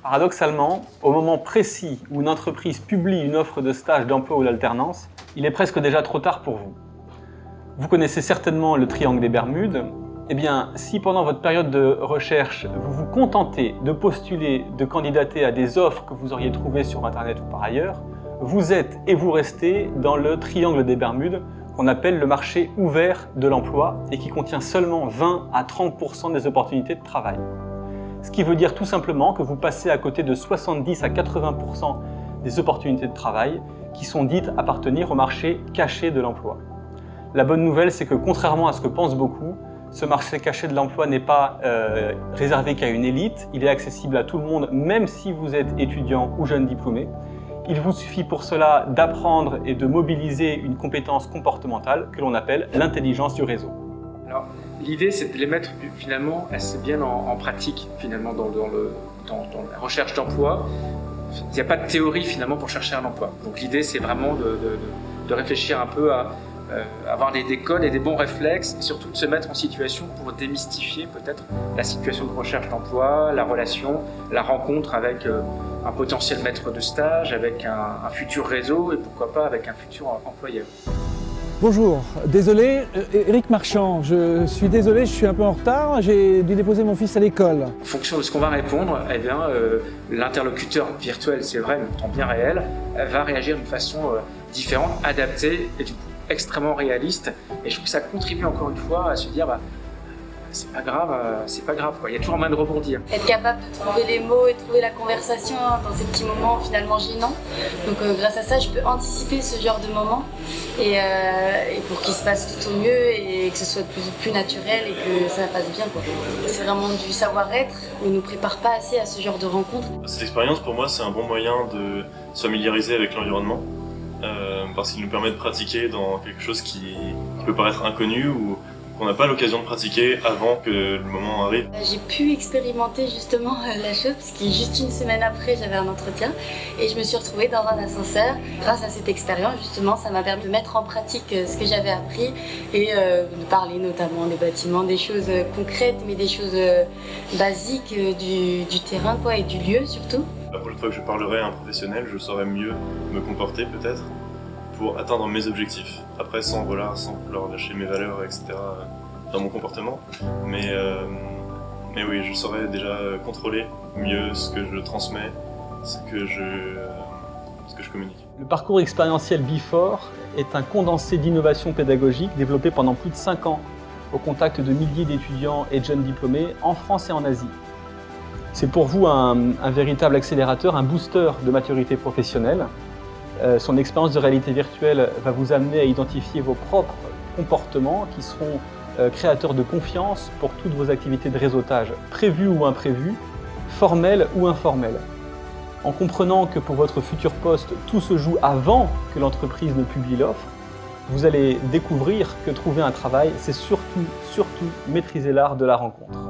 Paradoxalement, au moment précis où une entreprise publie une offre de stage, d'emploi ou d'alternance, il est presque déjà trop tard pour vous. Vous connaissez certainement le triangle des Bermudes. Eh bien, si pendant votre période de recherche, vous vous contentez de postuler, de candidater à des offres que vous auriez trouvées sur Internet ou par ailleurs, vous êtes et vous restez dans le triangle des Bermudes qu'on appelle le marché ouvert de l'emploi et qui contient seulement 20 à 30% des opportunités de travail. Ce qui veut dire tout simplement que vous passez à côté de 70 à 80% des opportunités de travail qui sont dites appartenir au marché caché de l'emploi. La bonne nouvelle, c'est que contrairement à ce que pensent beaucoup, ce marché caché de l'emploi n'est pas réservé qu'à une élite, il est accessible à tout le monde, même si vous êtes étudiant ou jeune diplômé. Il vous suffit pour cela d'apprendre et de mobiliser une compétence comportementale que l'on appelle l'intelligence du réseau. Alors, l'idée, c'est de les mettre finalement assez bien en pratique, finalement, dans la recherche d'emploi. Il n'y a pas de théorie finalement pour chercher un emploi. Donc l'idée, c'est vraiment de réfléchir un peu à avoir des codes et des bons réflexes, et surtout de se mettre en situation pour démystifier peut-être la situation de recherche d'emploi, la relation, la rencontre avec un potentiel maître de stage, avec un futur réseau et pourquoi pas avec un futur employeur. Bonjour, désolé, Éric Marchand, je suis désolé, je suis un peu en retard, j'ai dû déposer mon fils à l'école. En fonction de ce qu'on va répondre, eh bien, l'interlocuteur virtuel, c'est vrai, mais en temps bien réel, va réagir d'une façon différente, adaptée et du coup extrêmement réaliste. Et je trouve que ça contribue encore une fois à se dire c'est pas grave quoi. Il y a toujours un moyen de rebondir. Être capable de trouver les mots et trouver la conversation dans ces petits moments finalement gênants. Donc grâce à ça, je peux anticiper ce genre de moments et pour qu'il se passe tout au mieux et que ce soit plus naturel et que ça passe bien, quoi. C'est vraiment du savoir-être. On ne nous prépare pas assez à ce genre de rencontres. Cette expérience pour moi c'est un bon moyen de se familiariser avec l'environnement parce qu'il nous permet de pratiquer dans quelque chose qui peut paraître inconnu ou qu'on n'a pas l'occasion de pratiquer avant que le moment arrive. J'ai pu expérimenter justement la chose parce que juste une semaine après j'avais un entretien et je me suis retrouvée dans un ascenseur. Grâce à cette expérience justement ça m'a permis de mettre en pratique ce que j'avais appris et de parler notamment des bâtiments, des choses concrètes mais des choses basiques du terrain quoi, et du lieu surtout. La prochaine fois que je parlerai à un professionnel, je saurai mieux me comporter peut-être pour atteindre mes objectifs. Après sans vouloir lâcher mes valeurs, etc. dans mon comportement. Mais oui, je saurais déjà contrôler mieux ce que je transmets, ce que je communique. Le parcours expérientiel Before est un condensé d'innovation pédagogique développé pendant plus de 5 ans au contact de milliers d'étudiants et de jeunes diplômés en France et en Asie. C'est pour vous un véritable accélérateur, un booster de maturité professionnelle. Son expérience de réalité virtuelle va vous amener à identifier vos propres comportements qui seront créateurs de confiance pour toutes vos activités de réseautage, prévues ou imprévues, formelles ou informelles. En comprenant que pour votre futur poste, tout se joue avant que l'entreprise ne publie l'offre, vous allez découvrir que trouver un travail, c'est surtout maîtriser l'art de la rencontre.